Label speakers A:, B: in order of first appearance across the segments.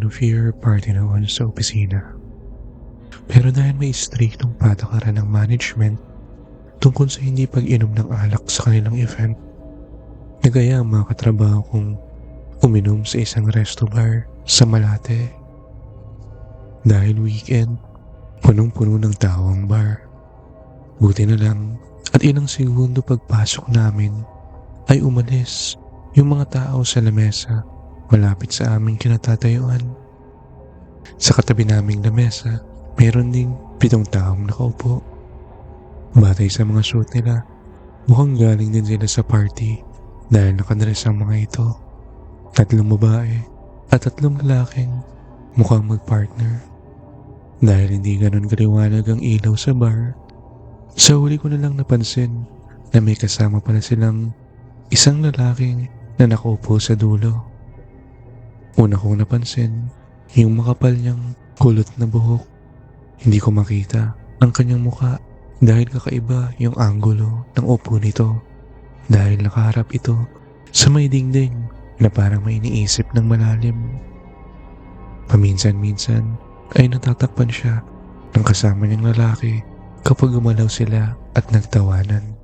A: of year party noon sa opisina. Pero dahil may striktong patakaran ng management tungkol sa hindi pag-inom ng alak sa kanilang event, nagaya ang mga katrabaho kong uminom sa isang resto bar sa Malate. Dahil weekend, punong-puno ng tao ang bar. Buti na lang at ilang segundo pagpasok namin ay umalis yung mga tao sa lamesa malapit sa aming kinatatayuan. Sa katabi naming lamesa, mayroon ding 7 taong nakaupo. Batay sa mga suot nila, mukhang galing din sila sa party dahil nakadress ang mga ito. 3 babae at 3 lalaking mukhang magpartner. Dahil hindi ganon kaliwanag ang ilaw sa bar, sa huli ko na lang napansin na may kasama pala silang isang lalaking na nakaupo sa dulo. Una kong napansin yung makapal niyang kulot na buhok. Hindi ko makita ang kanyang muka dahil kakaiba yung anggulo ng upo nito dahil nakaharap ito sa may dingding na parang may iniisip ng malalim. Paminsan-minsan ay natatakpan siya ng kasama niyang lalaki kapag gumalaw sila at nagtawanan.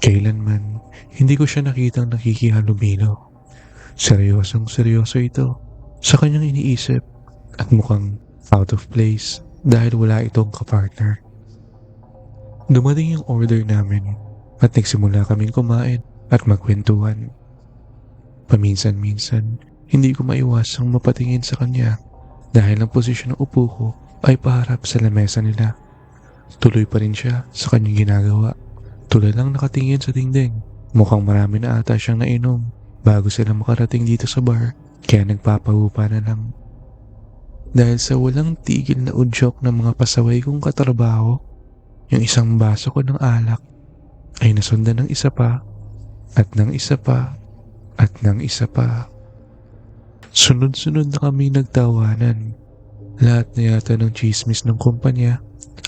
A: Kailanman, hindi ko siya nakitang nakikihalubilo. Seryosong seryoso ito sa kanyang iniisip at mukhang out of place dahil wala itong kapartner. Dumating yung order namin at nagsimula kaming kumain at magkwentuhan. Paminsan-minsan, hindi ko maiwasang mapatingin sa kanya dahil ang posisyon ng upo ko ay paharap sa lamesa nila. Tuloy pa rin siya sa kanyang ginagawa. Tuloy lang nakatingin sa dingding. Mukhang marami na ata siyang nainom bago sila makarating dito sa bar, kaya nagpapahupa na lang. Dahil sa walang tigil na udyok ng mga pasaway kong katrabaho, yung isang baso ko ng alak ay nasundan ng isa pa at ng isa pa at ng isa pa. Sunod-sunod na kami nagtawanan. Lahat na yata ng chismis ng kumpanya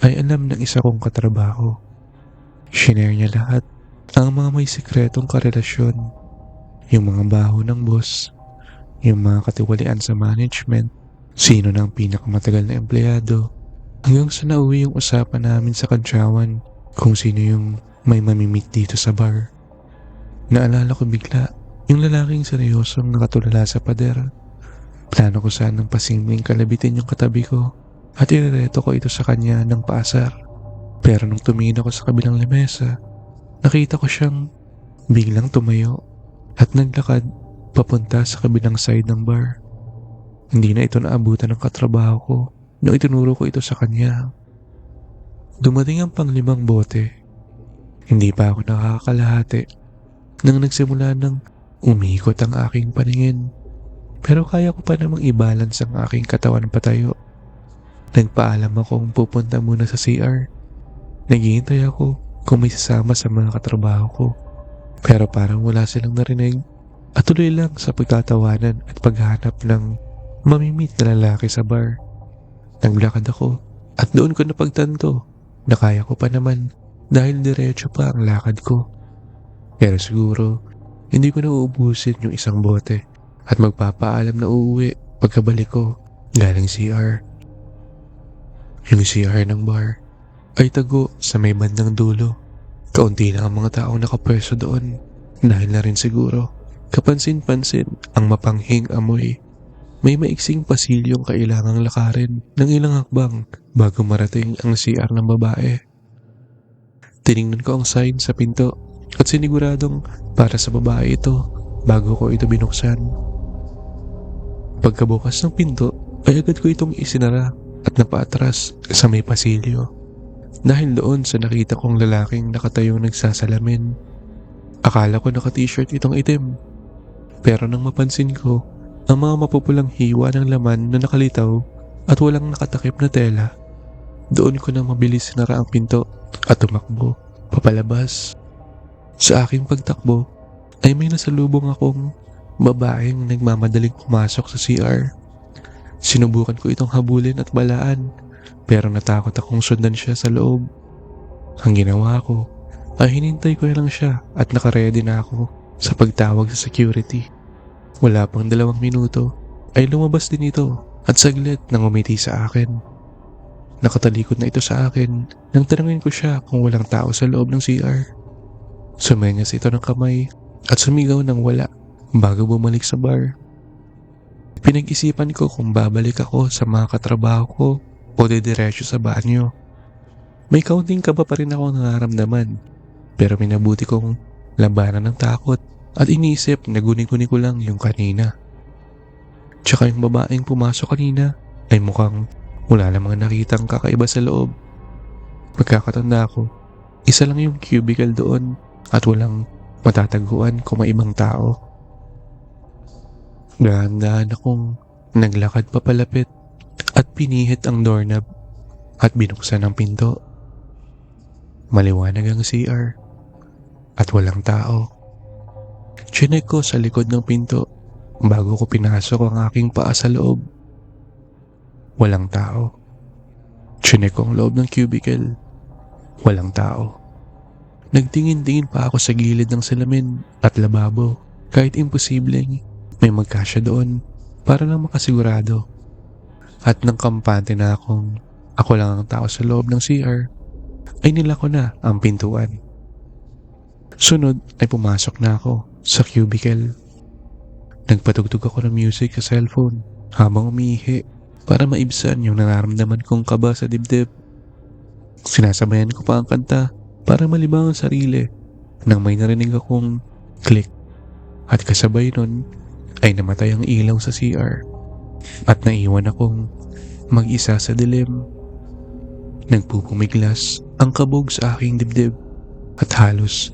A: ay alam ng isa kong katrabaho. Shinare niya lahat ang mga may sikretong karelasyon, yung mga baho ng boss, yung mga katiwalian sa management, sino na ang pinakamatagal na empleyado, hanggang sa nauwi yung usapan namin sa kantsawan kung sino yung may mamimit dito sa bar. Naalala ko bigla yung lalaking seryosong nakatulala sa pader. Plano ko sanang pasimpleng kalabitin yung katabi ko at irereto ko ito sa kanya ng paasar. Pero nung tumingin ako sa kabilang lamesa, nakita ko siyang biglang tumayo at naglakad papunta sa kabilang side ng bar. Hindi na ito naabutan ng katrabaho ko nung itinuro ko ito sa kanya. Dumating ang pang-5 bote. Hindi pa ako nakakalahati nang nagsimula ng umikot ang aking paningin. Pero kaya ko pa namang i-balance ang aking katawan patayo. Nagpaalam akong pupunta muna sa CR. Naghihintay ako kung may sasama sa mga katrabaho ko. Pero parang wala silang narinig at tuloy lang sa pagtatawanan at paghanap ng mamimit na lalaki sa bar. Naglakad ako at doon ko napagtanto na kaya ko pa naman dahil diretso pa ang lakad ko. Pero siguro hindi ko na uubusin yung isang bote at magpapaalam na uuwi pagkabalik ko galing CR. Yung CR ng bar ay tago sa may bandang dulo. Kaunti lang ang mga taong nakapwesto doon dahil na rin siguro kapansin-pansin ang mapanghing amoy. May maiksing pasilyong kailangang lakarin ng ilang hakbang bago marating ang CR ng babae. Tiningnan ko ang sign sa pinto at siniguradong para sa babae ito bago ko ito binuksan. Pagkabukas ng pinto ay agad ko itong isinara at napaatras sa may pasilyo. Dahil doon sa nakita kong lalaking nakatayong nagsasalamin. Akala ko naka-t-shirt itong itim. Pero nang mapansin ko ang mga mapupulang hiwa ng laman na nakalitaw at walang nakatakip na tela, doon ko na mabilis sinara ang pinto at tumakbo papalabas. Sa aking pagtakbo ay may nasalubong akong babaeng nagmamadaling pumasok sa CR. Sinubukan ko itong habulin at balaan pero natakot akong sundan siya sa loob. Ang ginawa ko ay hinintay ko lang siya at nakaredy na ako sa pagtawag sa security. Wala pang 2 minuto ay lumabas din ito at saglit nang umiti sa akin. Nakatalikod na ito sa akin nang tanungin ko siya kung walang tao sa loob ng CR. Sumenyas ito ng kamay at sumigaw ng wala bago bumalik sa bar. Pinag-isipan ko kung babalik ako sa mga katrabaho ko o didiretso sa banyo. May kaunting kaba pa rin ako nararamdaman, pero minabuti kong labanan ng takot at inisip na guni-guni ko lang yung kanina. Tsaka yung babaeng pumasok kanina ay mukhang wala namang nakitang kakaiba sa loob. Pagkakatanda ko, isa lang yung cubicle doon at walang matataguan kung may ibang tao. Dahan-dahan akong naglakad papalapit at pinihit ang doorknob at binuksan ang pinto. Maliwanag ang CR at walang tao. Chinek ko sa likod ng pinto bago ko pinasok ang aking paa sa loob. Walang tao. Chinek ko ang loob ng cubicle. Walang tao. Nagtingin-tingin pa ako sa gilid ng salamin at lababo kahit imposibleng may magkasya doon para lang makasigurado. At nang kampante na akong ako lang ang tao sa loob ng CR, ay nilako na ang pintuan. Sunod ay pumasok na ako sa cubicle. Nagpatugtog ako ng music sa cellphone habang umiihi para maibsan yung nararamdaman kong kaba sa dibdib. Sinasabayan ko pa ang kanta para malibang ang sarili nang may narinig akong click at kasabay nun ay namatay ang ilaw sa CR at naiwan akong mag-isa sa dilim. Nagpupumiglas ang kabog sa aking dibdib at halos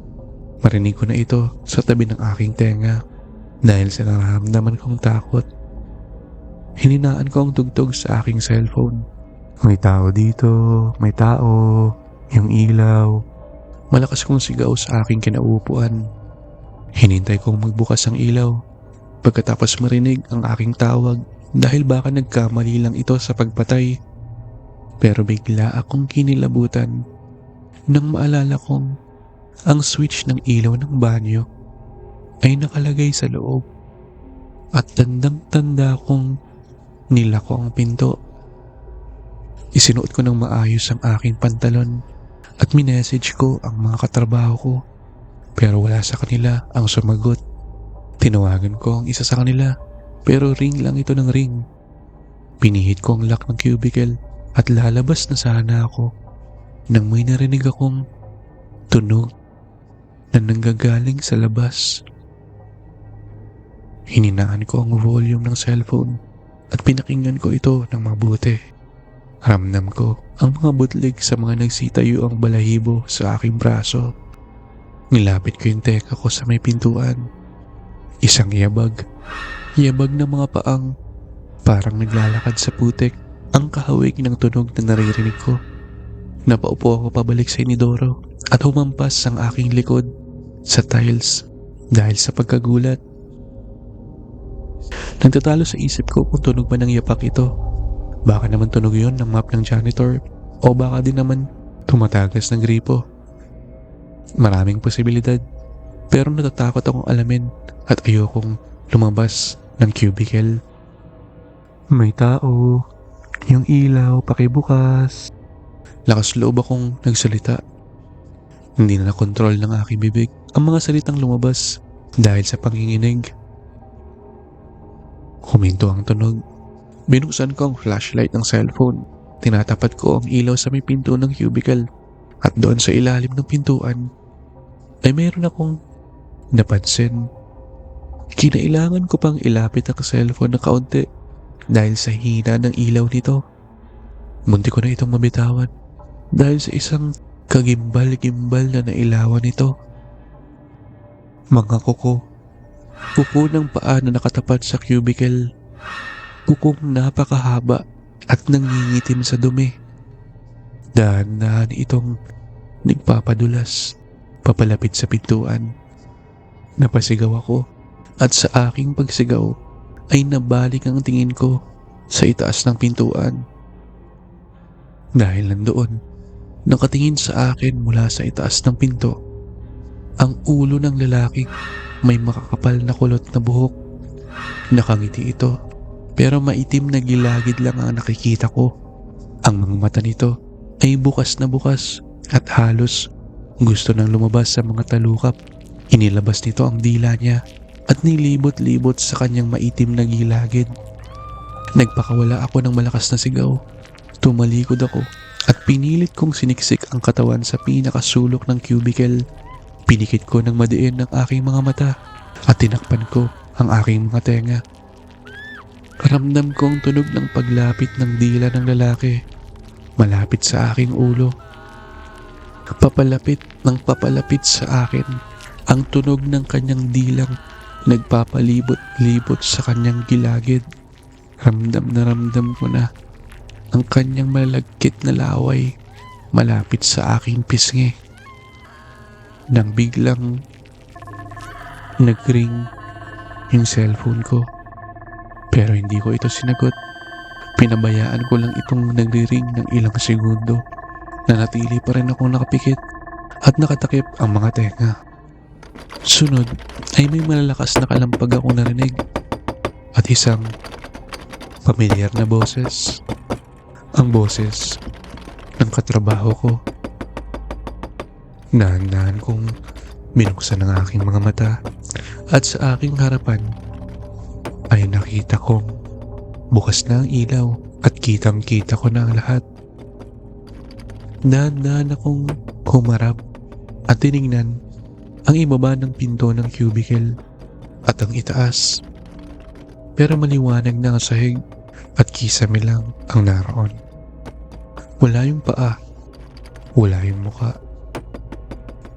A: marinig ko na ito sa tabi ng aking tenga dahil sa nararamdaman kong takot. Hininaan ko ang tugtog sa aking cellphone. May tao dito, may tao, yung ilaw. Malakas kong sigaw sa aking kinauupuan. Hinintay kong magbukas ang ilaw pagkatapos marinig ang aking tawag dahil baka nagkamali lang ito sa pagpatay. Pero bigla akong kinilabutan nang maalala kong ang switch ng ilaw ng banyo ay nakalagay sa loob at tandang-tanda kong nilako ang pinto. Isinuot ko ng maayos ang aking pantalon at minessage ko ang mga katrabaho ko pero wala sa kanila ang sumagot. Tinawagan ko ang isa sa kanila pero ring lang ito ng ring. Pinihit ko ang lock ng cubicle at lalabas na sana ako nang may narinig akong tunog na nanggagaling sa labas. Hininaan ko ang volume ng cellphone at pinakinggan ko ito ng mabuti. Ramdam ko ang mga butlig sa mga nagsitayo ang balahibo sa aking braso. Nilapit ko yung teka ko sa may pintuan. Isang yabag ng mga paang parang naglalakad sa putik ang kahawig ng tunog na naririnig ko. Napaupo ako pabalik sa inidoro at humampas ang aking likod sa tiles dahil sa pagkagulat. Nagtatalo sa isip ko kung tunog ba ng yapak ito. Baka naman tunog yon ng map ng janitor o baka din naman tumatagas ng gripo. Maraming posibilidad pero natatakot akong alamin at ayokong lumabas ng cubicle. May tao, yung ilaw pakibukas. Lakas loob akong nagsalita. Hindi na nakontrol ng aking bibig ang mga salitang lumabas dahil sa panginginig. Huminto ang tunog. Binuksan ko ang flashlight ng cellphone. Tinatapat ko ang ilaw sa may pinto ng cubicle at doon sa ilalim ng pintuan ay mayroon akong napansin. Kinailangan ko pang ilapit ang cellphone na kaunti dahil sa hina ng ilaw nito. Munti ko na itong mabitawan dahil sa isang kagimbal-gimbal na nailawan nito. Mga kuko ng paa na nakatapat sa cubicle. Kukong napakahaba at nangingitim sa dumi. Dahan-dahan itong nagpapadulas papalapit sa pintuan. Napasigaw ako at sa aking pagsigaw ay nabalik ang tingin ko sa itaas ng pintuan. Dahil nandoon, nakatingin sa akin mula sa itaas ng pinto ang ulo ng lalaking may makakapal na kulot na buhok. Nakangiti ito pero maitim na gilagid lang ang nakikita ko. Ang mga mata nito ay bukas na bukas at halos gusto nang lumabas sa mga talukap. Inilabas nito ang dila niya at nilibot-libot sa kanyang maitim na gilagid. Nagpakawala ako ng malakas na sigaw. Tumalikod ako at pinilit kong siniksik ang katawan sa pinakasulok ng cubicle. Pinikit ko ng madiin ang aking mga mata at tinakpan ko ang aking mga tenga. Ramdam ko ang tunog ng paglapit ng dila ng lalaki malapit sa aking ulo. Papalapit ng papalapit sa akin ang tunog ng kanyang dilang nagpapalibot-libot sa kanyang gilagid. Ramdam ko na ang kanyang malagkit na laway malapit sa aking pisngi. Nang biglang nagring yung cellphone ko, pero hindi ko ito sinagot. Pinabayaan ko lang itong nagri-ring ng ilang segundo. Nanatili pa rin akong nakapikit at nakatakip ang mga tenga. Sunod ay may malalakas na kalampag akong narinig at isang pamilyar na boses. Ang boses ng katrabaho ko. Dahan-dahan kong binuksan ang aking mga mata at sa aking harapan ay nakita kong bukas na ang ilaw at kitang-kita ko na ang lahat. Dahan-dahan akong humarap at tinignan ang ibaba ng pinto ng cubicle at ang itaas. Pero maliwanag na ang sahig at kisame lang ang naroon. Wala yung paa, wala yung muka.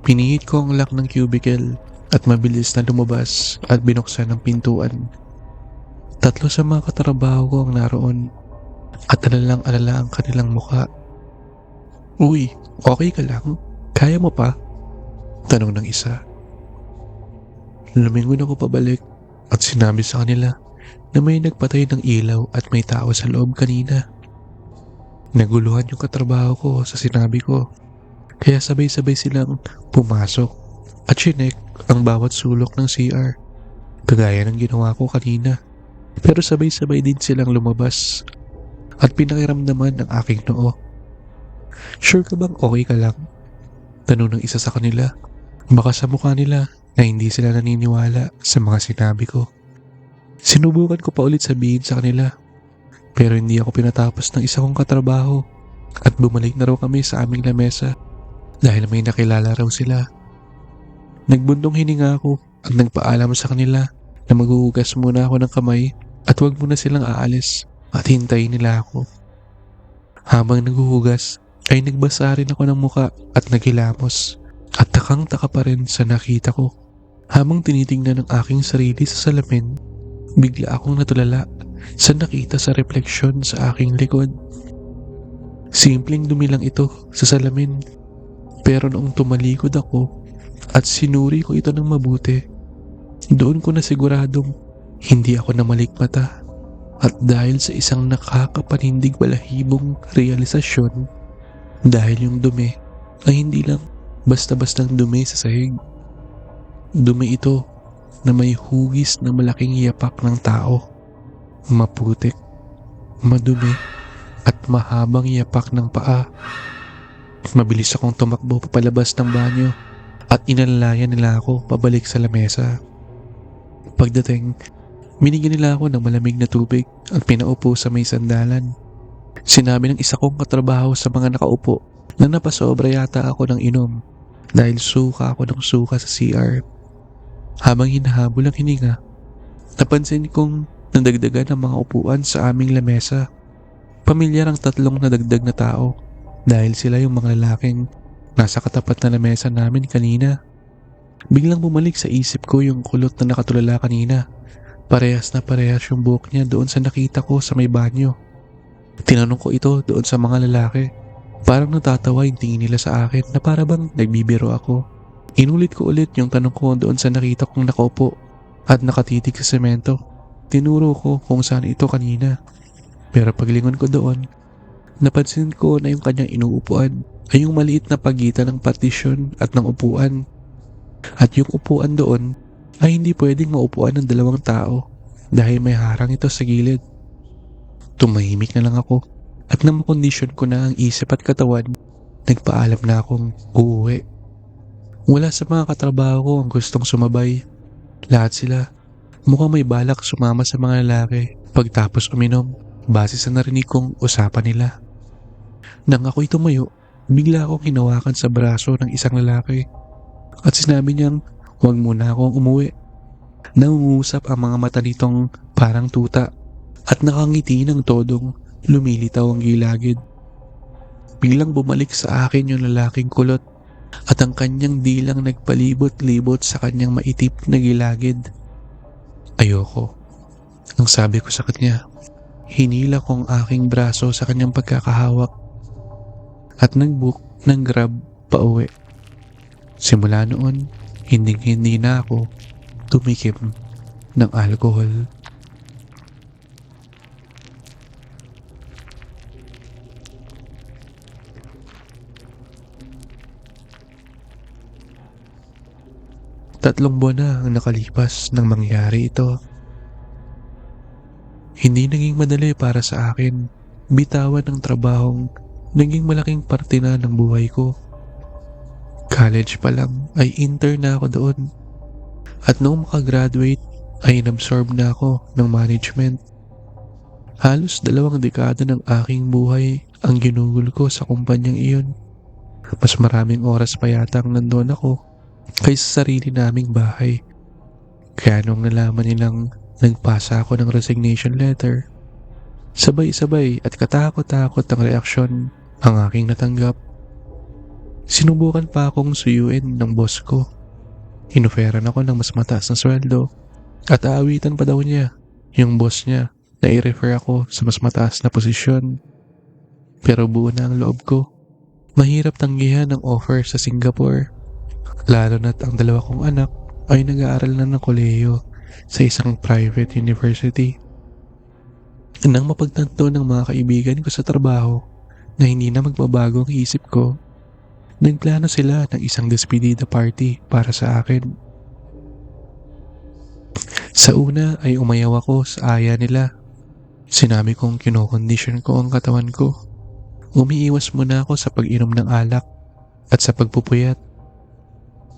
A: Pinihit ko ang lock ng cubicle at mabilis na lumabas at binuksan ang pintuan. 3 sa mga katrabaho ko ang naroon at alalang-alala ang kanilang muka. "Uy, okay ka lang? Kaya mo pa?" tanong ng isa. Lumingon ako pabalik at sinabi sa kanila na may nagpatay ng ilaw at may tao sa loob kanina. Naguluhan yung katrabaho ko sa sinabi ko, kaya sabay-sabay silang pumasok at chinek ang bawat sulok ng CR, kagaya ng ginawa ko kanina. Pero sabay-sabay din silang lumabas at pinakiramdaman ang aking noo. "Sure ka bang okay ka lang?" tanong ng isa sa kanila. Baka sa mukha nila na hindi sila naniniwala sa mga sinabi ko. Sinubukan ko pa ulit sabihin sa kanila, pero hindi ako pinatapos ng isa kong katrabaho at bumalik na raw kami sa aming lamesa dahil may nakilala raw sila. Nagbundong hininga ako at nagpaalam sa kanila na maghuhugas muna ako ng kamay at huwag muna silang aalis at hintayin nila ako. Habang naghuhugas ay nagbasa rin ako ng muka at naghilamos at takang-taka pa rin sa nakita ko. Habang tinitingnan ang aking sarili sa salamin, bigla akong natulala sa nakita sa refleksyon sa aking likod. Simpleng dumi lang ito sa salamin, pero noong tumalikod ako at sinuri ko ito ng mabuti, doon ko na siguradong hindi ako namalikmata. At dahil sa isang nakakapanindig balahibong realisasyon, dahil yung dumi ay hindi lang basta-bastang dumi sa sahig. Dumi ito na may hugis na malaking yapak ng tao. Maputik, madumi, at mahabang yapak ng paa. Mabilis akong tumakbo papalabas ng banyo at inalalayan nila ako pabalik sa lamesa. Pagdating, binigyan nila ako ng malamig na tubig at pinaupo sa may sandalan. Sinabi ng isa kong katrabaho sa mga nakaupo na napasobra yata ako ng inom dahil suka ako ng suka sa CR. Habang hinahabol ang hininga, napansin kong nadagdagan ang mga upuan sa aming lamesa. Pamilyar ang 3 nadagdag na tao dahil sila yung mga lalaking nasa katapat na lamesa namin kanina. Biglang bumalik sa isip ko yung kulot na nakatulala kanina. Parehas na parehas yung buhok niya doon sa nakita ko sa may banyo. Tinanong ko ito doon sa mga lalaki. Parang natatawa yung tingin nila sa akin na para bang nagbibiro ako. Inulit ko ulit yung tanong ko doon sa nakita kong nakaupo at nakatitig sa semento. Tinuro ko kung saan ito kanina. Pero paglingon ko doon, napansin ko na yung kanyang inuupuan ay yung maliit na pagitan ng partisyon at ng upuan. At yung upuan doon ay hindi pwedeng maupuan ng 2 tao dahil may harang ito sa gilid. Tumahimik na lang ako at nang makondisyon ko na ang isip at katawan, nagpaalam na akong uuwi. Wala sa mga katrabaho ko ang gustong sumabay. Lahat sila mukhang may balak sumama sa mga lalaki pagtapos uminom base sa narinig kong usapan nila. Nang ako'y tumayo, bigla akong hinawakan sa braso ng isang lalaki at sinabi niyang huwag muna akong umuwi. Nangungusap ang mga mata nitong parang tuta at nakangiti ng todong lumilitaw ang gilagid. Biglang bumalik sa akin yung lalaking kulot at ang kanyang dilang nagpalibot-libot sa kanyang maitip na gilagid. Ayoko. Ang sabi ko sa kanya, hinila ko ang aking braso sa kanyang pagkakahawak at nag-book ng Grab pauwi. Simula noon, hindi na ako tumikim ng alcohol. Tatlong buwan na ang nakalipas nang mangyari ito. Hindi naging madali para sa akin bitawan ng trabahong naging malaking parte na ng buhay ko. College pa lang ay intern na ako doon at noong makagraduate ay inabsorb na ako ng management. Halos 2 dekada ng aking buhay ang ginugol ko sa kumpanyang iyon. Mas maraming oras pa yata ang nandun ako kaysa sarili naming bahay. Kaya nung nalaman nilang nagpasa ako ng resignation letter, sabay-sabay at katakot-takot ang reaksyon ang aking natanggap. Sinubukan pa akong suyuin ng boss ko. Inoferan ako ng mas mataas na sweldo at aawitan pa daw niya yung boss niya na i-refer ako sa mas mataas na posisyon. Pero buo na ang loob ko. Mahirap tanggihan ang offer sa Singapore. Lalo na't ang 2 kong anak ay nag-aaral na ng kolehiyo sa isang private university. Nang mapagtanto ng mga kaibigan ko sa trabaho na hindi na magbabago ang isip ko, nagplano sila ng isang despedida party para sa akin. Sa una ay umayaw ako sa aya nila. Sinabi kong kinokondisyon ko ang katawan ko. Umiiwas muna ako sa pag-inom ng alak at sa pagpupuyat.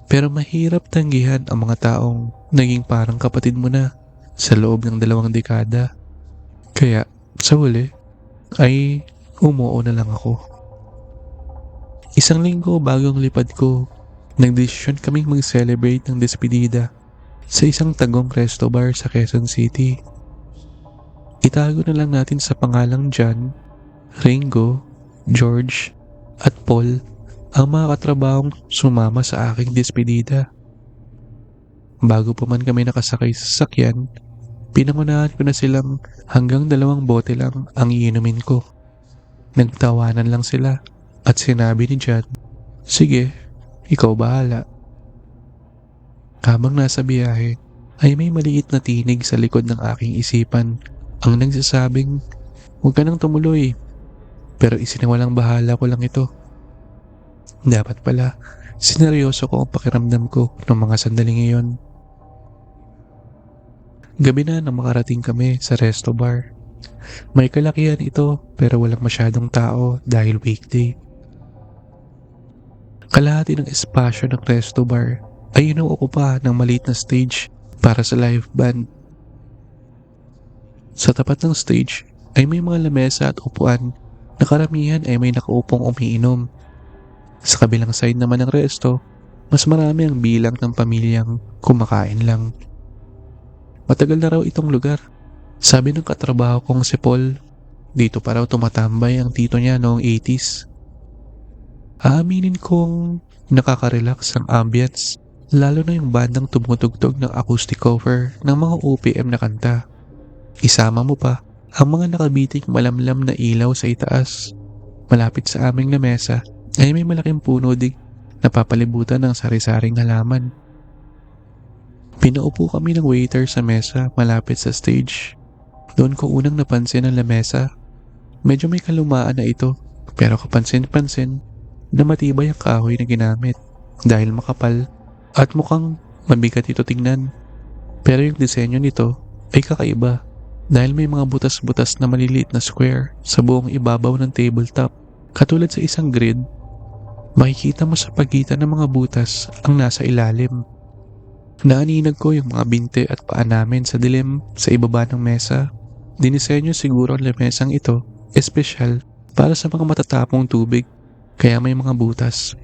A: Pero mahirap tanggihan ang mga taong naging parang kapatid mo na sa loob ng 2 dekada. Kaya sa huli ay umuo na lang ako. Isang linggo bago ang lipad ko, nagdesisyon kaming mag-celebrate ng despedida sa isang tagong resto bar sa Quezon City. Itago na lang natin sa pangalang John, Ringo, George at Paul ang mga katrabahong sumama sa aking despedida. Bago pa man kami nakasakay sa sasakyan, pinangunahan ko na silang hanggang 2 bote lang ang iinumin ko. Nagtawanan lang sila at sinabi ni John, "Sige, ikaw bahala." Habang nasa biyahe, ay may maliit na tinig sa likod ng aking isipan ang nagsasabing, "Huwag ka nang tumuloy." Pero isinawalang bahala ko lang ito. Dapat pala, sineryoso ko ang pakiramdam ko ng mga sandaling iyon. Gabi na nang makarating kami sa resto bar. May kalakihan ito pero walang masyadong tao dahil weekday. Kalahati ng espasyo ng resto bar ay inuokupa ng maliit na stage para sa live band. Sa tapat ng stage ay may mga lamesa at upuan na karamihan ay may nakaupong umiinom. Sa kabilang side naman ng resto, mas marami ang bilang ng pamilyang kumakain lang. Matagal na raw itong lugar. Sabi ng katrabaho kong si Paul, dito pa raw tumatambay ang tito niya noong 80s. Aaminin kong nakaka-relax ang ambience, lalo na yung bandang tumutugtog ng acoustic cover ng mga OPM na kanta. Isama mo pa ang mga nakabiting malamlam na ilaw sa itaas. Malapit sa aming lamesa ay may malaking puno dig na papalibutan ng sari-saring halaman. Pinaupo kami ng waiter sa mesa malapit sa stage. Doon ko unang napansin ang lamesa. Medyo may kalumaan na ito, pero kapansin-pansin na matibay ang kahoy na ginamit dahil makapal at mukhang mabigat ito tingnan. Pero yung disenyo nito ay kakaiba. dahil may mga butas-butas na maliliit na square sa buong ibabaw ng tabletop. Katulad sa isang grid, makikita mo sa pagitan ng mga butas ang nasa ilalim. Naaninag ko yung mga binte at paa namin sa dilim sa ibaba ng mesa. Dinisenyo siguro ang lamesang ito, espesyal para sa mga matatapong tubig, kaya may mga butas.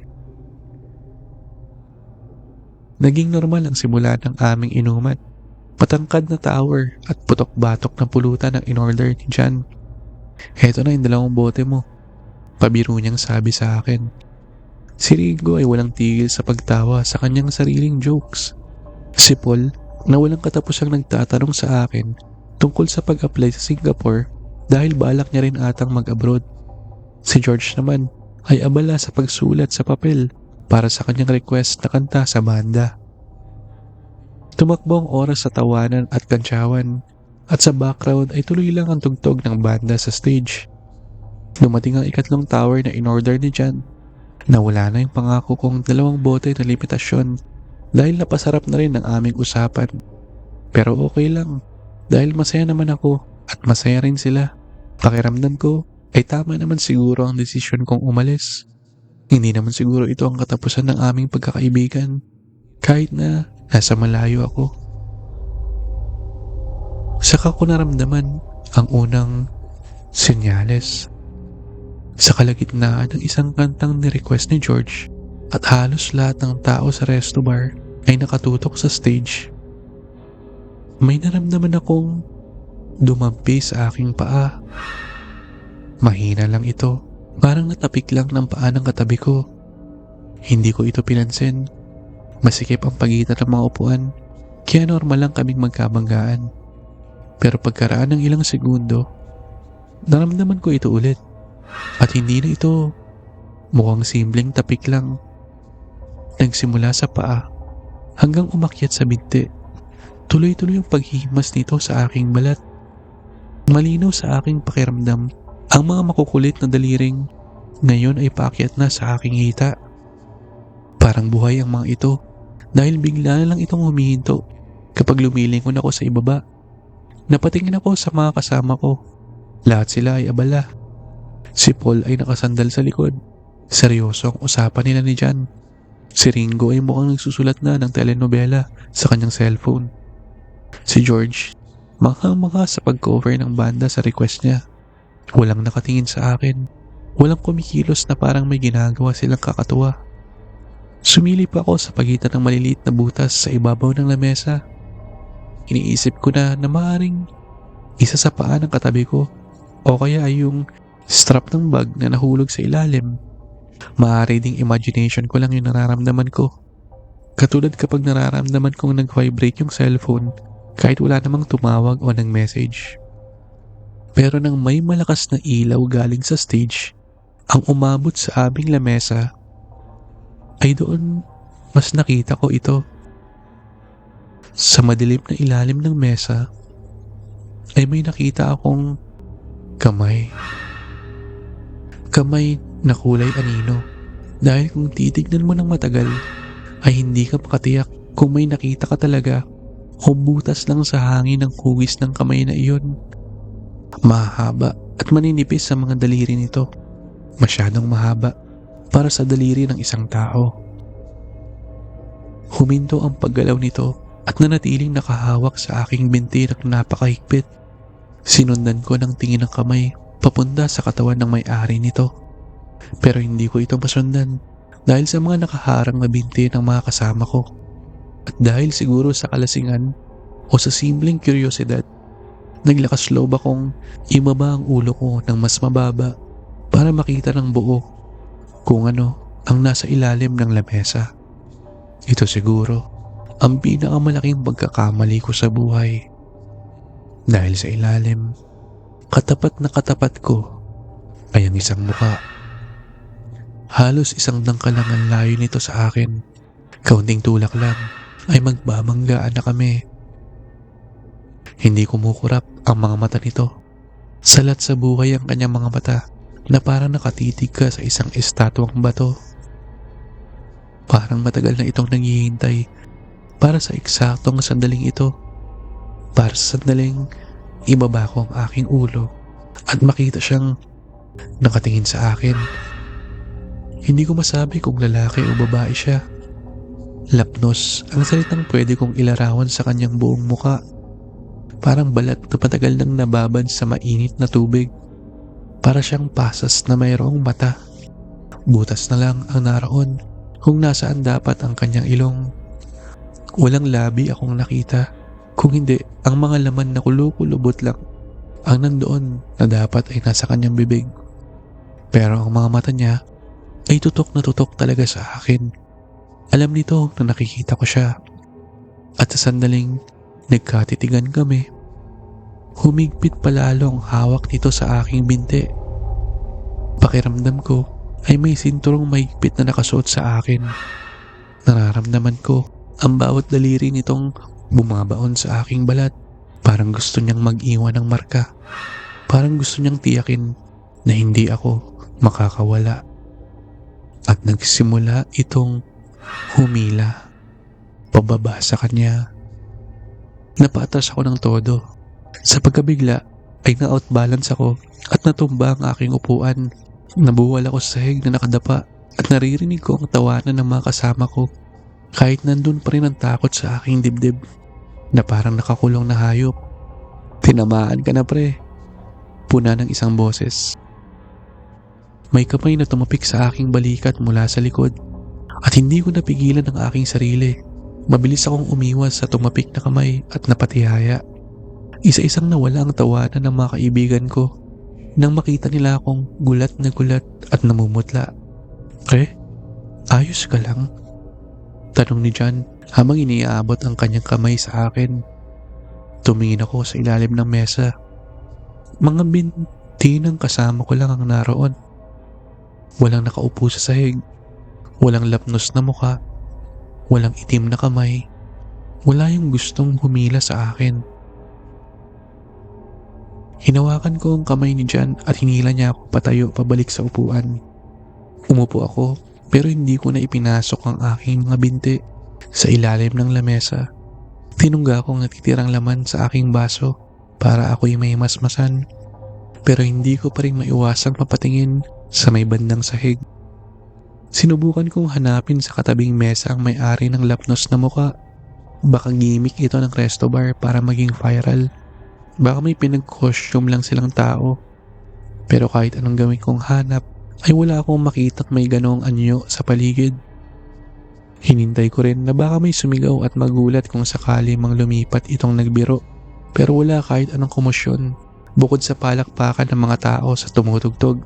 A: Naging normal ang simula ng aming inuman. Matangkad na tower at putok-batok na pulutan ang in-order ni Jan. "Heto na yung 2 bote mo," pabiro niyang sabi sa akin. Si Ringo ay walang tigil sa pagtawa sa kanyang sariling jokes. Si Paul, na walang katapusang nagtatanong sa akin tungkol sa pag-apply sa Singapore dahil balak niya rin atang mag-abroad. Si George naman ay abala sa pagsulat sa papel para sa kanyang request na kanta sa banda. Tumakbo ang oras sa tawanan at kantsawan, at sa background ay tuloy lang ang tugtog ng banda sa stage. Dumating ang 3 tower na in-order ni Jan. Nawala na yung pangako kong 2 bote na limitasyon dahil napasarap na rin ang aming usapan. Pero okay lang dahil masaya naman ako at masaya rin sila. Pakiramdam ko ay tama naman siguro ang desisyon kong umalis. Hindi naman siguro ito ang katapusan ng aming pagkakaibigan kahit na nasa malayo ako. Saka ko naramdaman ang unang senyales. Sa kalagitnaan ng isang kantang ni-request ni George at halos lahat ng tao sa resto bar ay nakatutok sa stage, may naramdaman akong dumampi sa aking paa. Mahina lang ito, parang natapik lang ng paa ng katabi ko. Hindi ko ito pinansin. Masikip ang pagitan ng mga upuan, kaya normal lang kaming magkabanggaan. Pero pagkaraan ng ilang segundo, naramdaman ko ito ulit. At hindi na ito mukhang simpleng tapik lang. Nagsimula sa paa hanggang umakyat sa binti. Tuloy-tuloy ang paghihimas nito sa aking balat. Malinaw sa aking pakiramdam ang mga makukulit na daliring ngayon ay paakyat na sa aking hita. Parang buhay ang mga ito dahil bigla na lang itong humihinto kapag lumilingon ako sa ibaba. Napatingin ako sa mga kasama ko. Lahat sila ay abala. Si Paul ay nakasandal sa likod. Seryoso ang usapan nila ni Jan. Si Ringo ay mukhang nagsusulat na ng telenovela sa kanyang cellphone. Si George, makhang-makha sa pag-cover ng banda sa request niya. Walang nakatingin sa akin. Walang kumikilos na parang may ginagawa silang kakatuwa. Sumilip ako sa pagitan ng maliliit na butas sa ibabaw ng lamesa. Iniisip ko na maaaring isa sa paa ng katabi ko o kaya ay yung strap ng bag na nahulog sa ilalim. Maaari ding imagination ko lang yung nararamdaman ko. Katulad kapag nararamdaman kong nag-vibrate yung cellphone kahit wala namang tumawag o nag-message. Pero nang may malakas na ilaw galing sa stage ang umabot sa aming lamesa, ay doon mas nakita ko ito. Sa madilim na ilalim ng mesa ay may nakita akong kamay. Kamay na kulay anino. Dahil kung titignan mo ng matagal ay hindi ka makatiyak kung may nakita ka talaga o butas lang sa hangin ng hugis ng kamay na iyon. Mahaba at maninipis sa mga daliri nito. Masyadong mahaba para sa daliri ng isang tao. Huminto ang paggalaw nito at nanatiling nakahawak sa aking binti na napakahigpit. Sinundan ko ng tingin ng kamay papunta sa katawan ng may-ari nito. Pero hindi ko ito masundan dahil sa mga nakaharang na binti ng mga kasama ko. At dahil siguro sa kalasingan o sa simpleng kuryosidad, naglakas loob akong ibaba ang ulo ko ng mas mababa para makita ng buo kung ano ang nasa ilalim ng lamesa. Ito siguro ang pinakamalaking pagkakamali ko sa buhay. Dahil sa ilalim, katapat na katapat ko ay ang isang mukha. Halos isang dangkal lang ang layo nito sa akin. Kaunting tulak lang ay magbabanggaan na kami. Hindi kumukurap ang mga mata nito. Salat sa buhay ang kanyang mga mata na parang nakatitig ka sa isang estatwang bato. Parang matagal na itong naghihintay para sa eksaktong sandaling ito. Para sa sandaling ibaba ko ang aking ulo at makita siyang nakatingin sa akin. Hindi ko masabi kung lalaki o babae siya. Lapnos ang salitang pwede kong ilarawan sa kanyang buong muka. Parang balat na patagal nang nababad sa mainit na tubig. Para siyang pasas na mayroong mata. Butas na lang ang naroon kung nasaan dapat ang kanyang ilong. Walang labi akong nakita. Kung hindi, ang mga laman na kulukulubot lang ang nandoon na dapat ay nasa kanyang bibig. Pero ang mga mata niya ay tutok na tutok talaga sa akin. Alam nito na nakikita ko siya. At sa sandaling nagkatitigan kami, humigpit palalo ang hawak nito sa aking binti. Pakiramdam ko ay may sinturong mahigpit na nakasuot sa akin. Nararamdaman ko ang bawat daliri nitong bumabaon sa aking balat. Parang gusto niyang mag-iwan ng marka. Parang gusto niyang tiyakin na hindi ako makakawala. At nagsimula itong humila pababa sa kanya. Napaatras ako ng todo. Sa pagkabigla ay na-outbalance ako at natumba ang aking upuan. Nabuwal ako sa sahig na nakadapa at naririnig ko ang tawanan ng mga kasama ko. Kahit nandun pa rin ang takot sa aking dibdib na parang nakakulong na hayop. Tinamaan ka na pre, puna ng isang boses. May kamay na tumapik sa aking balikat mula sa likod at hindi ko napigilan ang aking sarili. Mabilis akong umiwas sa tumapik na kamay at napatihaya. Isa-isang nawala ang tawanan ng mga kaibigan ko nang makita nila akong gulat at namumutla. Ayos ka lang? Tanong ni John habang iniaabot ang kanyang kamay sa akin. Tumingin ako sa ilalim ng mesa. Mga binti ng kasama ko lang ang naroon. Walang nakaupo sa sahig. Walang lapnos na muka. Walang itim na kamay. Wala yung gustong humila sa akin. Hinawakan ko ang kamay ni John at hinila niya ako patayo pabalik sa upuan. Umupo ako pero hindi ko na ipinasok ang aking mga binti sa ilalim ng lamesa. Tinungga ko ang natitirang laman sa aking baso para ako'y may masmasan. Pero hindi ko pa rin maiwasang mapatingin sa may bandang sahig. Sinubukan kong hanapin sa katabing mesa ang may-ari ng lapnos na muka. Baka gimmick ito ng resto bar para maging viral. Baka may pinag-costume lang silang tao. Pero kahit anong gawin kong hanap, ay wala akong makita may ganong anyo sa paligid. Hinintay ko rin na baka may sumigaw at magulat kung sakali mang lumipat itong nagbiro. Pero wala kahit anong komosyon, bukod sa palakpakan ng mga tao sa tumutugtog.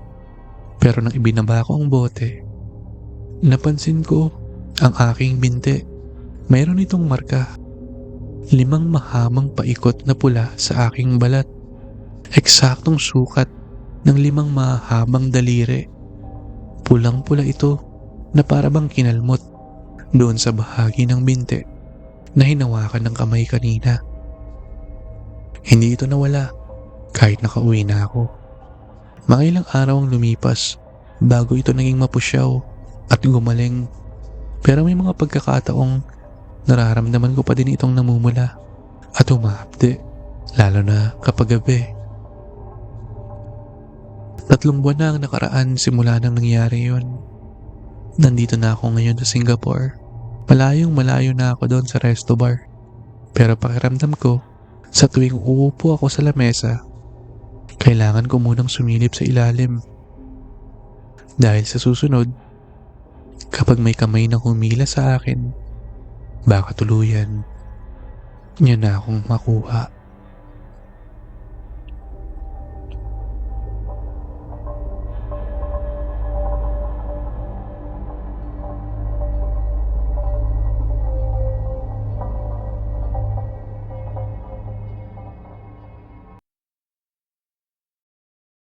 A: Pero nang ibinaba ko ang bote, napansin ko ang aking binti. Mayroon itong marka. 5 mahamang paikot na pula sa aking balat. Eksaktong sukat ng 5 mahabang daliri. Pulang-pula ito na para bang kinalmot doon sa bahagi ng binti na hinawakan ng kamay kanina. Hindi ito nawala kahit nakauwi na ako. Mga ilang araw ang lumipas bago ito naging mapusyaw at gumaling. Pero may mga pagkakataong nararamdaman ko pa din itong namumula at umahapde, lalo na kapag gabi. 3 buwan na ang nakaraan simula nang nangyari yun. Nandito na ako ngayon sa Singapore. Malayong malayo na ako doon sa resto bar. Pero pakiramdam ko, sa tuwing uupo ako sa lamesa, kailangan ko munang sumilip sa ilalim. Dahil sa susunod, kapag may kamay na humila sa akin, baka tuluyan niya na akong makuha.